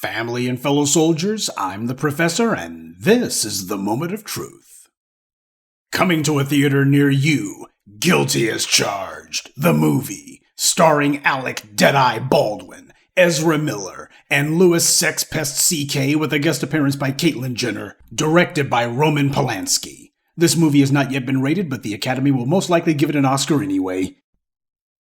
Family and fellow soldiers, I'm the Professor, and this is the Moment of Truth. Coming to a theater near you, Guilty as Charged, the movie, starring Alec Deadeye Baldwin, Ezra Miller, and Louis Sexpest CK with a guest appearance by Caitlyn Jenner, directed by Roman Polanski. This movie has not yet been rated, but the Academy will most likely give it an Oscar anyway.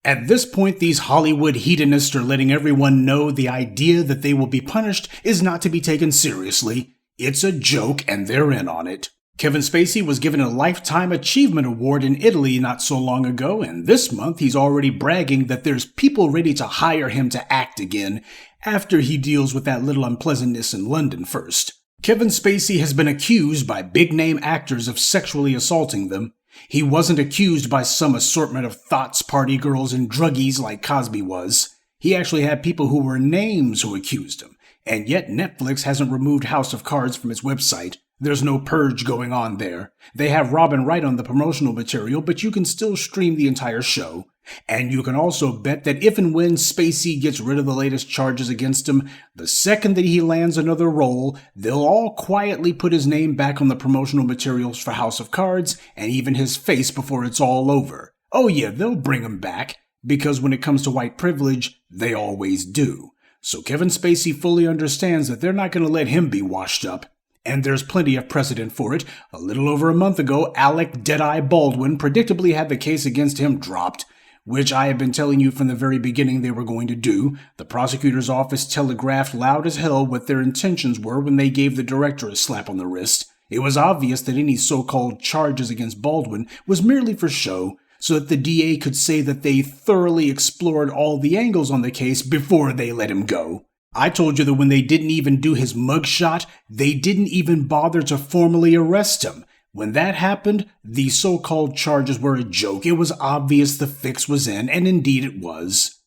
At this point, these Hollywood hedonists are letting everyone know the idea that they will be punished is not to be taken seriously. It's a joke, and they're in on it. Kevin Spacey was given a Lifetime Achievement Award in Italy not so long ago, and this month he's already bragging that there's people ready to hire him to act again after he deals with that little unpleasantness in London first. Kevin Spacey has been accused by big-name actors of sexually assaulting them. He wasn't accused by some assortment of thoughts, party girls, and druggies like Cosby was. He actually had people who were names who accused him, and yet Netflix hasn't removed House of Cards from its website. There's no purge going on there. They have Robin Wright on the promotional material, but you can still stream the entire show. And you can also bet that if and when Spacey gets rid of the latest charges against him, the second that he lands another role, they'll all quietly put his name back on the promotional materials for House of Cards, and even his face before it's all over. Oh yeah, they'll bring him back, because when it comes to white privilege, they always do. So Kevin Spacey fully understands that they're not going to let him be washed up. And there's plenty of precedent for it. A little over a month ago, Alec Deadeye Baldwin predictably had the case against him dropped, which I have been telling you from the very beginning they were going to do. The prosecutor's office telegraphed loud as hell what their intentions were when they gave the director a slap on the wrist. It was obvious that any so-called charges against Baldwin was merely for show, so that the DA could say that they thoroughly explored all the angles on the case before they let him go. I told you that when they didn't even do his mugshot, they didn't even bother to formally arrest him. When that happened, the so-called charges were a joke. It was obvious the fix was in, and indeed it was.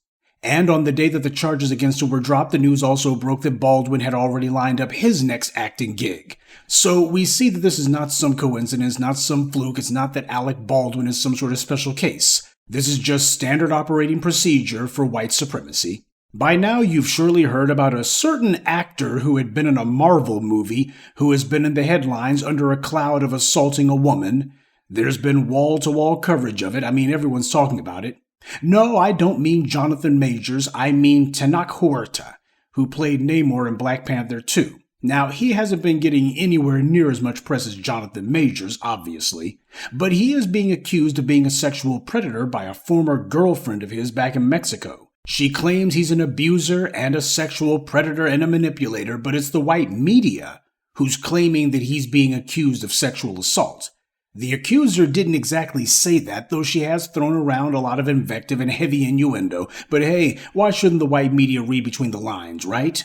And on the day that the charges against him were dropped, the news also broke that Baldwin had already lined up his next acting gig. So we see that this is not some coincidence, not some fluke. It's not that Alec Baldwin is some sort of special case. This is just standard operating procedure for white supremacy. By now, you've surely heard about a certain actor who had been in a Marvel movie who has been in the headlines under a cloud of assaulting a woman. There's been wall-to-wall coverage of it. I mean, everyone's talking about it. No, I don't mean Jonathan Majors. I mean Tenoch Huerta, who played Namor in Black Panther 2. Now, he hasn't been getting anywhere near as much press as Jonathan Majors, obviously, but he is being accused of being a sexual predator by a former girlfriend of his back in Mexico. She claims he's an abuser and a sexual predator and a manipulator, but it's the white media who's claiming that he's being accused of sexual assault. The accuser didn't exactly say that, though she has thrown around a lot of invective and heavy innuendo. But hey, why shouldn't the white media read between the lines, right?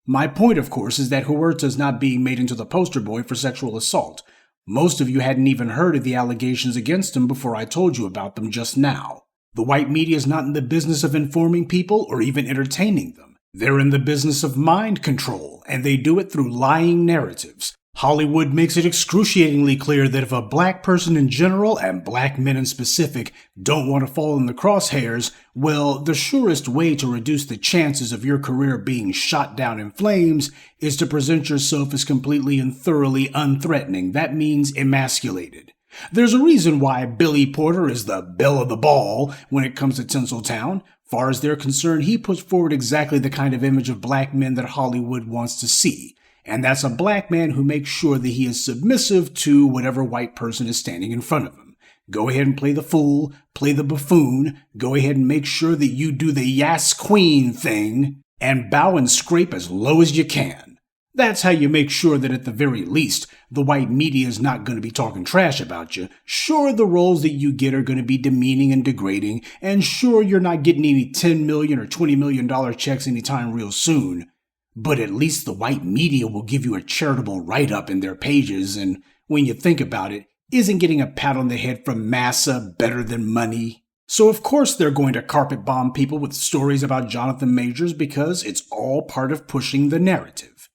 My point, of course, is that Huerta's not being made into the poster boy for sexual assault. Most of you hadn't even heard of the allegations against him before I told you about them just now. The white media is not in the business of informing people or even entertaining them. They're in the business of mind control, and they do it through lying narratives. Hollywood makes it excruciatingly clear that if a black person in general, and black men in specific, don't want to fall in the crosshairs, well, the surest way to reduce the chances of your career being shot down in flames is to present yourself as completely and thoroughly unthreatening. That means emasculated. There's a reason why Billy Porter is the belle of the ball when it comes to Tinseltown. Far as they're concerned, he puts forward exactly the kind of image of black men that Hollywood wants to see. And that's a black man who makes sure that he is submissive to whatever white person is standing in front of him. Go ahead and play the fool, play the buffoon, go ahead and make sure that you do the Yas Queen thing, and bow and scrape as low as you can. That's how you make sure that at the very least, the white media is not going to be talking trash about you. Sure, the roles that you get are going to be demeaning and degrading, and sure, you're not getting any $10 million or $20 million checks anytime real soon. But at least the white media will give you a charitable write-up in their pages, and when you think about it, isn't getting a pat on the head from massa better than money? So of course they're going to carpet bomb people with stories about Jonathan Majors because it's all part of pushing the narrative.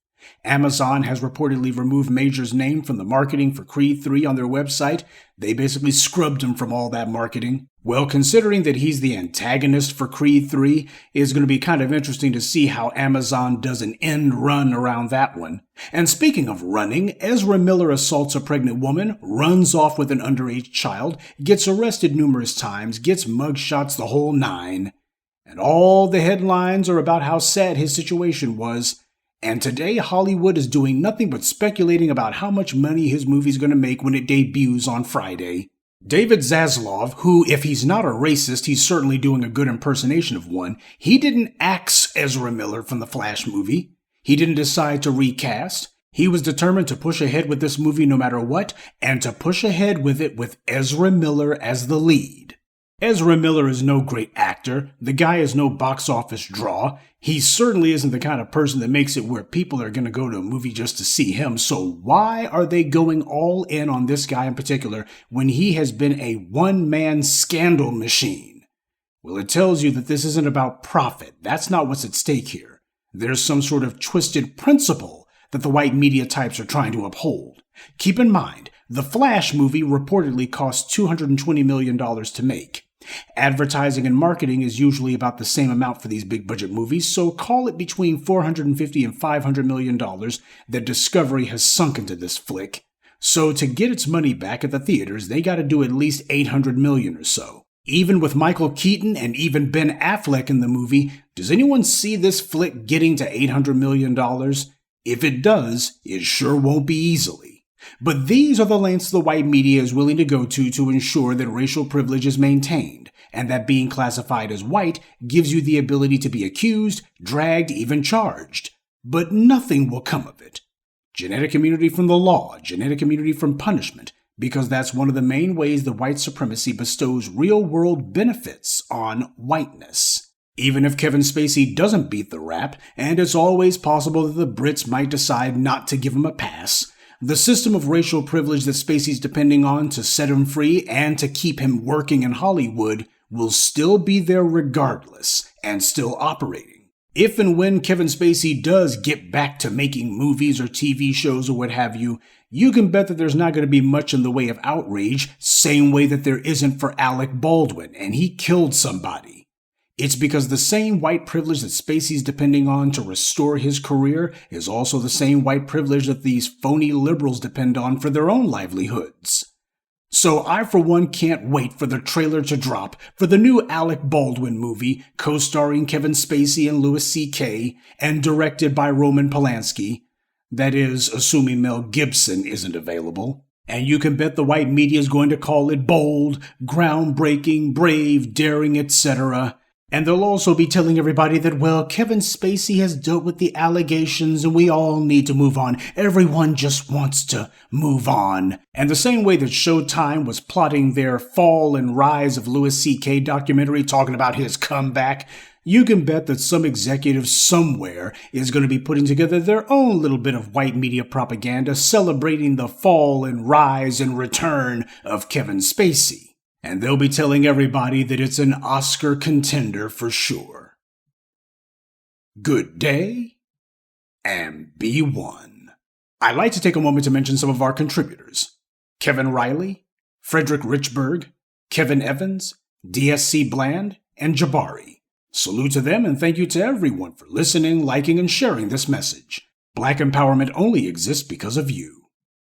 Amazon has reportedly removed Major's name from the marketing for Creed 3 on their website. They basically scrubbed him from all that marketing. Well, considering that he's the antagonist for Creed 3, it's going to be kind of interesting to see how Amazon does an end run around that one. And speaking of running, Ezra Miller assaults a pregnant woman, runs off with an underage child, gets arrested numerous times, gets mugshots, the whole nine. And all the headlines are about how sad his situation was. And today, Hollywood is doing nothing but speculating about how much money his movie's going to make when it debuts on Friday. David Zaslav, who, if he's not a racist, he's certainly doing a good impersonation of one, he didn't axe Ezra Miller from the Flash movie. He didn't decide to recast. He was determined to push ahead with this movie no matter what, and to push ahead with it with Ezra Miller as the lead. Ezra Miller is no great actor. The guy is no box office draw. He certainly isn't the kind of person that makes it where people are going to go to a movie just to see him. So why are they going all in on this guy in particular when he has been a one-man scandal machine? Well, it tells you that this isn't about profit. That's not what's at stake here. There's some sort of twisted principle that the white media types are trying to uphold. Keep in mind, the Flash movie reportedly cost $220 million to make. Advertising and marketing is usually about the same amount for these big budget movies, so call it between $450 and $500 million that Discovery has sunk into this flick. So to get its money back at the theaters, they gotta do at least $800 million or so. Even with Michael Keaton and even Ben Affleck in the movie, does anyone see this flick getting to $800 million? If it does, it sure won't be easily. But these are the lengths the white media is willing to go to ensure that racial privilege is maintained, and that being classified as white gives you the ability to be accused, dragged, even charged. But nothing will come of it. Genetic immunity from the law, genetic immunity from punishment, because that's one of the main ways that white supremacy bestows real-world benefits on whiteness. Even if Kevin Spacey doesn't beat the rap, and it's always possible that the Brits might decide not to give him a pass, the system of racial privilege that Spacey's depending on to set him free and to keep him working in Hollywood will still be there regardless and still operating. If and when Kevin Spacey does get back to making movies or TV shows or what have you, you can bet that there's not going to be much in the way of outrage, same way that there isn't for Alec Baldwin, and he killed somebody. It's because the same white privilege that Spacey's depending on to restore his career is also the same white privilege that these phony liberals depend on for their own livelihoods. So I, for one, can't wait for the trailer to drop for the new Alec Baldwin movie, co-starring Kevin Spacey and Louis C.K., and directed by Roman Polanski. That is, assuming Mel Gibson isn't available. And you can bet the white media is going to call it bold, groundbreaking, brave, daring, etc., and they'll also be telling everybody that, well, Kevin Spacey has dealt with the allegations and we all need to move on. Everyone just wants to move on. And the same way that Showtime was plotting their Fall and Rise of Louis C.K. documentary talking about his comeback, you can bet that some executive somewhere is going to be putting together their own little bit of white media propaganda celebrating the fall and rise and return of Kevin Spacey. And they'll be telling everybody that it's an Oscar contender for sure. Good day, and be one. I'd like to take a moment to mention some of our contributors. Kevin Riley, Frederick Richburg, Kevin Evans, DSC Bland, and Jabari. Salute to them and thank you to everyone for listening, liking, and sharing this message. Black empowerment only exists because of you.